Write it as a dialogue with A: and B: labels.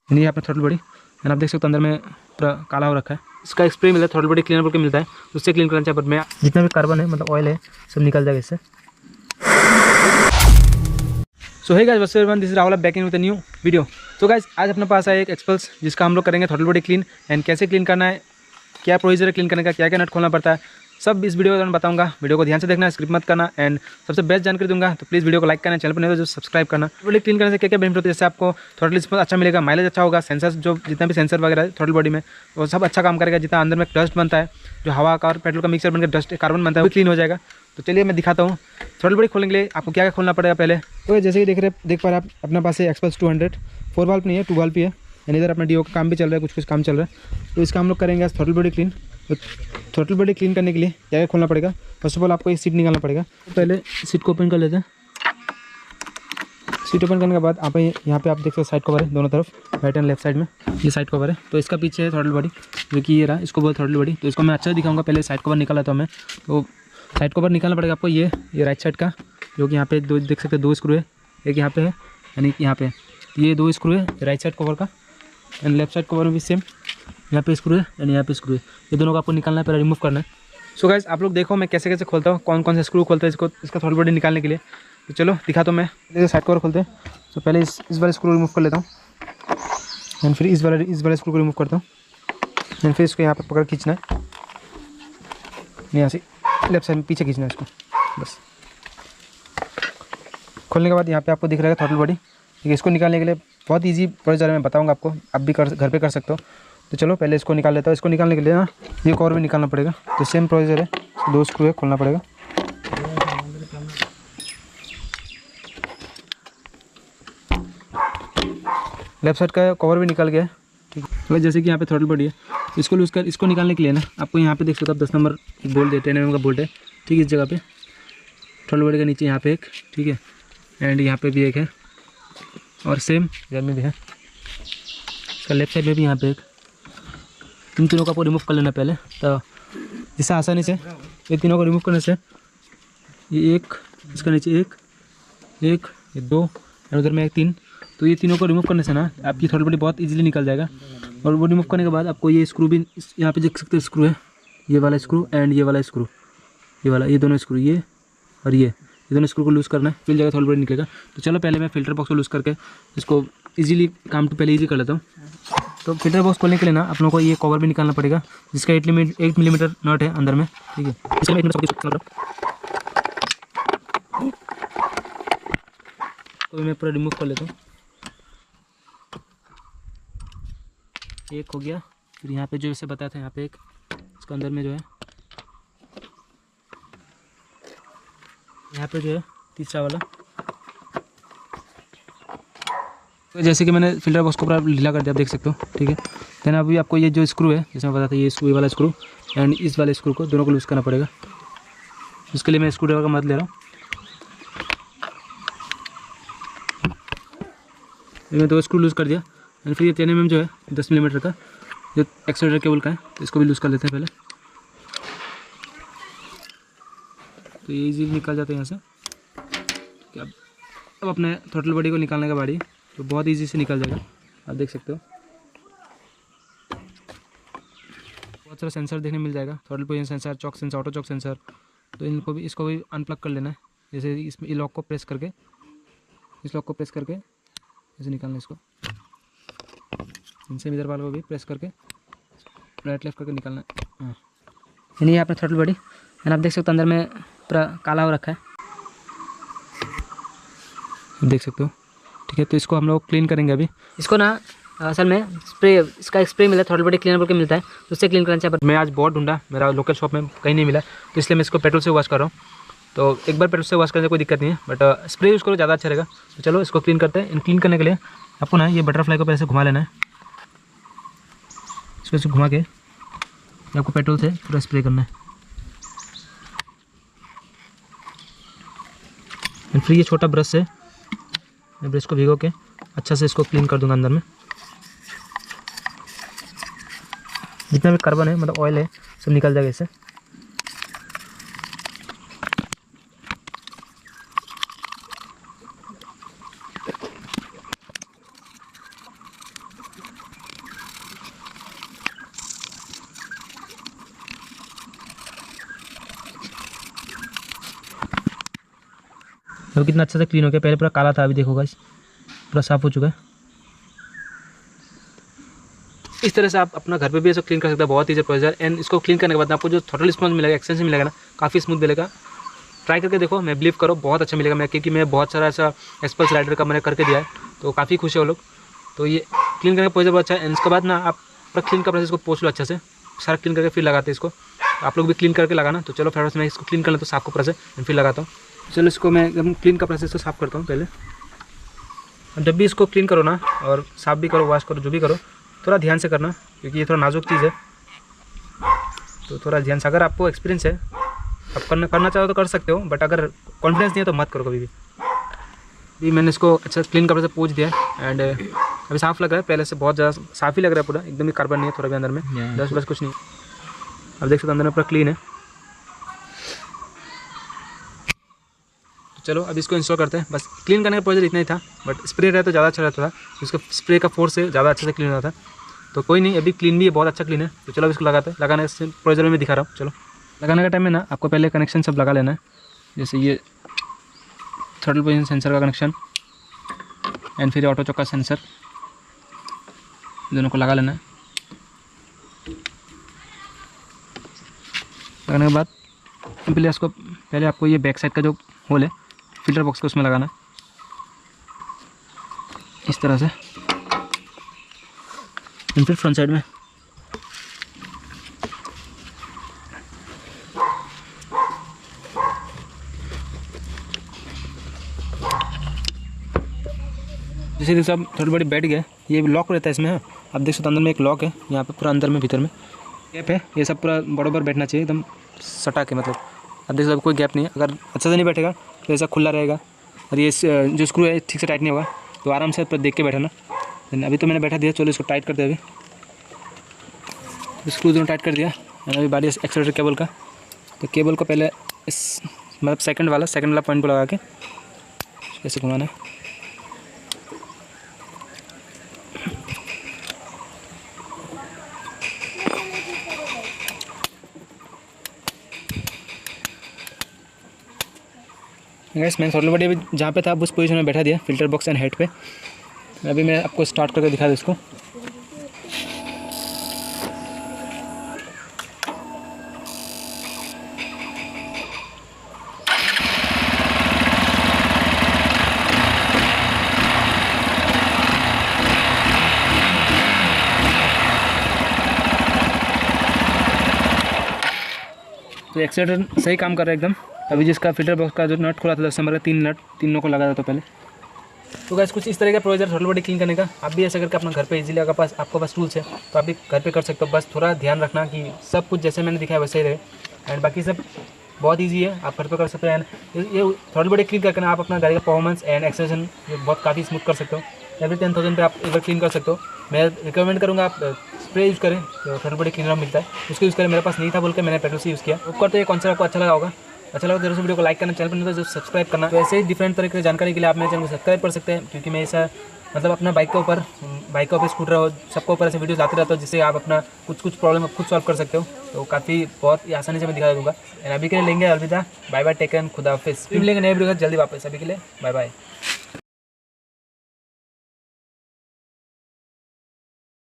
A: यानी यहाँ पे थ्रॉटल बॉडी एंड आप देख सकते हो अंदर में पूरा काला हो रखा है। इसका स्प्रे मिला है थ्रॉटल बॉडी क्लीनर करके मिलता है, उससे क्लीन करना चाहिए। बट मैं जितना भी कार्बन है मतलब ऑयल है सब निकल जाएगा इससे। So hey guys, what's everyone, this is Rahul back in with a new video. तो गाइस आज अपने पास है एक एक्सपल्स जिसका हम लोग करेंगे थ्रॉटल बॉडी क्लीन एंड कैसे क्लीन करना है, क्या प्रोसीजर है क्लीन करने का, क्या क्या नट खोलना पड़ता है, सब इस वीडियो के दौरान बताऊंगा। वीडियो को ध्यान से देखना, स्क्रिप्ट मत करना एंड सबसे बेस्ट जानकारी दूंगा। तो प्लीज़ वीडियो को लाइक करना, चैनल पर नहीं तो जो सब्सक्राइब करना। बॉडी क्लीन करने से क्या क्या बेनिफिट होता है, जैसे आपको थ्रॉटल रिस्पॉन्स अच्छा मिलेगा, माइलेज अच्छा होगा, सेंसर जो जितना भी सेंसर वगैरह है थ्रॉटल बॉडी में वो सब अच्छा काम करेगा। जितना अंदर में डस्ट बनता है, जो हवा का और पेट्रोल का मिक्सर बनकर डस्ट कार्बन बनता है वो क्लीन हो जाएगा। तो चलिए मैं दिखाता हूँ थ्रॉटल बॉडी खोलने के लिए आपको क्या क्या खोलना पड़ेगा पहले। तो जैसे कि देख पा रहे आप अपने पास है एक्सपल्स 200 4 वाल्व नहीं है 2 वाल्व भी है, यानी इधर अपना डीओ का काम भी चल रहा है, कुछ काम चल रहा है। तो इसका हम लोग करेंगे थ्रॉटल बॉडी क्लीन। तो थ्रॉटल बॉडी क्लीन करने के लिए क्या क्या खोलना पड़ेगा, फर्स्ट ऑफ ऑल आपको ये सीट निकालना पड़ेगा। पहले सीट को ओपन कर लेते हैं। सीट ओपन करने के बाद आप यहाँ पे आप देख सकते हो साइड कवर है दोनों तरफ, राइट एंड लेफ्ट साइड में ये साइड कवर है। तो इसका पीछे है थ्रॉटल बॉडी, जो कि ये रहा, इसको बोल थ्रॉटल बॉडी। तो इसको मैं अच्छा दिखाऊंगा, पहले साइड कवर निकाला था हमें। तो साइड कवर निकालना पड़ेगा आपको ये राइट साइड का, जो कि यहाँ पे दो देख सकते हो 2 स्क्रू है, एक यहाँ पे है यानी यहाँ पे ये 2 स्क्रू है राइट साइड कवर का एंड लेफ्ट साइड कवर में भी सेम, यहाँ पे स्क्रू है एंड यहाँ पे स्क्रू है। ये दोनों को आपको निकालना है, पहले रिमूव करना है। सो गाइस आप लोग देखो मैं कैसे कैसे खोलता हूँ, कौन कौन से स्क्रू खोलता है इसका थ्रॉटल बॉडी निकालने के लिए। तो चलो दिखाता हूँ मैं। साइड कवर खोलते हैं। तो पहले इस वाले स्क्रू रिमूव कर लेता हूँ एंड फिर इस वाले स्क्रू को रिमूव करता हूँ एंड फिर इसको यहाँ पर पकड़ खींचना है, यहाँ से लेफ्ट साइड में पीछे खींचना है इसको बस। खोलने के बाद यहाँ पे आपको दिख रहा है थ्रॉटल बॉडी। ठीक है, इसको निकालने के लिए बहुत इजी प्रोसीजर मैं बताऊँगा आपको, आप भी घर पे कर सकते हो। तो चलो पहले इसको निकाल लेता हूँ। इसको निकालने के लिए ना ये कवर भी निकालना पड़ेगा। तो सेम प्रोसीजर है, 2 स्क्रू है, खोलना पड़ेगा। लेफ्ट साइड का कवर भी निकल गया है। ठीक है, तो जैसे कि यहाँ पे थ्रॉटल बॉडी है, इसको लूज कर इसको निकालने के लिए ना आपको यहाँ पे देख सकते हो आप 10 नंबर एक बोल्ट है, 10 mm का बोल्ट है। ठीक है, इस जगह पे थ्रॉटल बॉडी के नीचे यहाँ पे एक, ठीक है, एंड यहाँ पे भी एक है और सेम इधर में भी है, इसका लेफ्ट साइड में भी यहाँ पे एक। इन तीनों को आपको रिमूव कर लेना पहले। तो जिससे आसानी से ये तीनों को रिमूव करने से ये एक, इसका नीचे एक, ये 2 और उधर में एक 3। तो ये तीनों को रिमूव करने से ना आपकी थ्रॉटल बॉडी बहुत इजीली निकल जाएगा। और वो रिमूव करने के बाद आपको ये स्क्रू भी यहाँ पे देख सकते हो, स्क्रू है, ये वाला स्क्रू एंड ये वाला स्क्रू, ये दोनों स्क्रू, ये और ये दोनों स्क्रू को लूज़ करना है, फिर जगह थ्रॉटल बॉडी निकलेगा। तो चलो पहले मैं फिल्टर बॉक्स को लूज़ करके इसको इजीली काम तो पहले इजी कर लेता हूँ। तो फिल्टर बॉक्स खोलने के लिए ना आप लोगों को ये कवर भी निकालना पड़ेगा, जिसका 8 मिलीमीटर नट है अंदर में। ठीक है, इसमें 1 मिनट तो मैं पूरा रिमूव कर लेता हूँ। एक हो गया, फिर यहाँ पे जो इसे बताया था यहाँ पे एक, इसके अंदर में जो है यहाँ पे जो है तीसरा वाला। तो जैसे कि मैंने फिल्टर बॉक्स को पूरा ढीला कर दिया, आप देख सकते हो। ठीक है, देन अभी आपको ये जो स्क्रू है जिसमें बताया था, ये वाला स्क्रू एंड इस वाले स्क्रू को दोनों को लूज़ करना पड़ेगा। उसके लिए मैं स्क्रू ड्राइवर का मदद ले रहा हूँ। मैं 2 स्क्रू लूज़ कर दिया एंड फिर ये 10 mm जो है 10 मिलीमीटर का जो एक्सेलरेटर केबल का है, तो इसको भी लूज़ कर लेते हैं पहले। तो ये इजीली निकल जाता है यहाँ से। अब अपने थ्रॉटल बॉडी को निकालने का बारी, तो बहुत इजी से निकल जाएगा, आप देख सकते हो। बहुत सारा सेंसर देखने मिल जाएगा, throttle position sensor, chalk sensor, auto chalk sensor. तो इसको भी अनप्लग कर लेना है। जैसे इसमें लॉक को प्रेस करके, इस लॉक को प्रेस करके ऐसे निकालना है इसको। इनसे इधर वाले को भी प्रेस करके राइट लेफ्ट करके निकालना है। हाँ, यानी ये अपना थ्रॉटल बॉडी एंड आप देख सकते हो अंदर में पूरा काला हो रखा है, देख सकते हो। ठीक है, तो इसको हम लोग क्लीन करेंगे अभी। इसको ना असल में इसका स्प्रे मिला, थ्रॉटल बॉडी क्लीनर करके मिलता है, तो उससे क्लीन करना चाहिए। बट मैं आज बहुत ढूंढा, मेरा लोकल शॉप में कहीं नहीं मिला, तो इसलिए मैं इसको पेट्रोल से वॉश कर रहा हूँ। तो एक बार पेट्रोल से वॉश करने से कोई दिक्कत नहीं है, बट स्प्रे यूज़ करो ज़्यादा अच्छा रहेगा। तो चलो इसको क्लीन करते हैं। क्लीन करने के लिए आपको ना ये बटरफ्लाई को पहले से घुमा लेना है, इसको ऐसे घुमा के आपको पेट्रोल से पूरा स्प्रे करना है। फिर ये छोटा ब्रश से मैं ब्रश को भिगो के अच्छा से इसको क्लीन कर दूंगा। अंदर में जितना भी कार्बन है मतलब ऑयल है सब निकल जाएगा इससे। अब कितना अच्छे से क्लीन हो गया, पहले पूरा काला था, अभी देखो गाइस पूरा साफ़ हो चुका है। इस तरह से आप अपना घर पे भी ऐसा क्लीन कर सकते हैं, बहुत ईजी प्रोसीजर। एंड इसको क्लीन करने के बाद आपको जो थ्रॉटल स्पंज मिलेगा, एक्सटेंशन मिलेगा ना, काफ़ी स्मूथ मिलेगा। ट्राई करके देखो, मैं बिलीव करो बहुत अच्छा मिलेगा। मैं क्योंकि मैं बहुत सारा ऐसा एक्सपल्स राइडर का मैंने करके दिया है, तो काफ़ी खुश है वो लोग। तो ये क्लीन करने का प्रोसीजर बहुत अच्छा है। एंड इसके बाद ना आप पूरा क्लीन का प्रोसेस को पोंछ लो अच्छे से, सारा क्लीन करके फिर लगाते हैं इसको। आप लोग भी क्लीन करके लगाना। तो चलो फ्रेंड्स, मैं इसको क्लीन कर लेता हूँ साफ कपड़े से, फिर लगाता हूँ। चलो इसको मैं एकदम क्लीन कपड़े से इसको साफ़ करता हूँ पहले। जब भी इसको क्लीन करो ना, और साफ़ भी करो, वॉश करो, जो भी करो, थोड़ा ध्यान से करना, क्योंकि ये थोड़ा नाजुक चीज़ है। तो थोड़ा ध्यान से, अगर आपको एक्सपीरियंस है, आप करना चाहो तो कर सकते हो, बट अगर कॉन्फिडेंस नहीं है तो मत करो कभी भी। अभी मैंने इसको अच्छा क्लीन कपड़े से पोंछ दिया एंड अभी साफ़ लग रहा है, पहले से बहुत ज़्यादा साफ़ ही लग रहा है पूरा, एकदम ही कार्बन नहीं है थोड़ा भी अंदर में, डस्ट बस कुछ नहीं। अब देख सकते अंदर में पूरा क्लीन है। चलो अब इसको इंस्टॉल करते हैं। बस क्लीन करने का प्रोसेस इतना ही था, बट स्प्रे रहे तो ज़्यादा अच्छा रहता था, उसका स्प्रे का फोर्स से ज़्यादा अच्छे से क्लीन होता था। तो कोई नहीं, अभी क्लीन भी है, बहुत अच्छा क्लीन है। तो चलो इसको लगाते हैं। लगाने से प्रोसीजर में मैं दिखा रहा हूँ। चलो लगाने का टाइम में ना आपको पहले कनेक्शन सब लगा लेना है, जैसे ये थ्रॉटल पोजीशन सेंसर का कनेक्शन एंड फिर ऑटो चॉक का सेंसर, दोनों को लगा लेना है। लगाने के बाद पहले आपको ये बैक साइड का जो होल है फिल्टर बॉक्स का, उसमें लगाना है इस तरह से। फिर फ्रंट साइड में जैसे सब थोड़ी बड़ी बैठ गया, ये लॉक रहता है इसमें। आप देख सकते अंदर में एक लॉक है, यहाँ पे पूरा अंदर में भीतर में गैप है। ये सब पूरा बराबर बैठना चाहिए, एकदम सटा के, मतलब आप देख सकते कोई गैप नहीं है। अगर अच्छे से नहीं बैठेगा तो ऐसा खुला रहेगा, और ये जो स्क्रू है ठीक से टाइट नहीं होगा। तो आराम से देख के बैठना। अभी तो मैंने बैठा दिया, चलो इसको टाइट करते हैं। अभी स्क्रू दोनों टाइट कर दिया। अभी बारी एक्सेलरेटर केबल का। तो केबल को पहले इस मतलब सेकंड वाला पॉइंट को लगा के ऐसे घुमाना है। गैस मैंने थ्रॉटल बॉडी अभी जहाँ पे था उस पोजीशन में बैठा दिया, फिल्टर बॉक्स एंड हेड पे। अभी मैं आपको स्टार्ट करके दिखा दूँ इसको। तो एक्सीलेटर सही काम कर रहा है एकदम। अभी जिसका फिल्टर बॉक्स का जो नट खोला था 10 नंबर का, 3 नट तीनों को लगा था तो पहले। तो गाइस कुछ इस तरह का प्रोसीजर थ्रॉटल बॉडी क्लीन करने का। आप भी ऐसा करके अपना घर पे इजीली आपके पास टूल्स है तो आप भी घर पे कर सकते हो। बस थोड़ा ध्यान रखना कि सब कुछ जैसे मैंने दिखाया वैसे ही रहे। एंड बाकी सब बहुत ईजी है, आप घर पे कर सकते हो। एंड ये थ्रॉटल बॉडी क्लीन करके ना आप अपना गाड़ी का परफॉर्मेंस एंड एक्सेलेरेशन बहुत काफ़ी स्मूथ कर सकते हो। एवरी 10,000 पे आप एक बार क्लीन कर सकते हो। मैं रिकमेंड करूँगा आप स्प्रे यूज़ करें, तो थ्रॉटल बॉडी क्लीनर मिलता है, उसको यूज़ करें। मेरे पास नहीं था बोल के मैंने पेट्रोल से यूज़ किया। ऊपर तो ये कॉन्सेप्ट आपको अच्छा लगा होगा। अच्छा लगा तो जरूर वीडियो को लाइक करना, चैनल पर नहीं तो सब्सक्राइब करना। तो ऐसे ही डिफरेंट तरह की जानकारी के लिए आप मेरे चैनल को सब्सक्राइब कर सकते हैं, क्योंकि मैं ऐसा मतलब अपना बाइक के ऊपर स्कूटर हो सबके ऊपर ऐसे वीडियोस लाते रहता हूँ, जिससे आप अपना कुछ प्रॉब्लम खुद सॉल्व कर सकते हो। तो काफ़ी बहुत आसानी से मैं दिखा दूँगा। अभी के लिए लेंगे अलविदा, बाय बाय, टेक केयर, खुदा हाफिज़। फिर मिलेंगे नए वीडियो जल्दी वापस। अभी के लिए बाय बाय।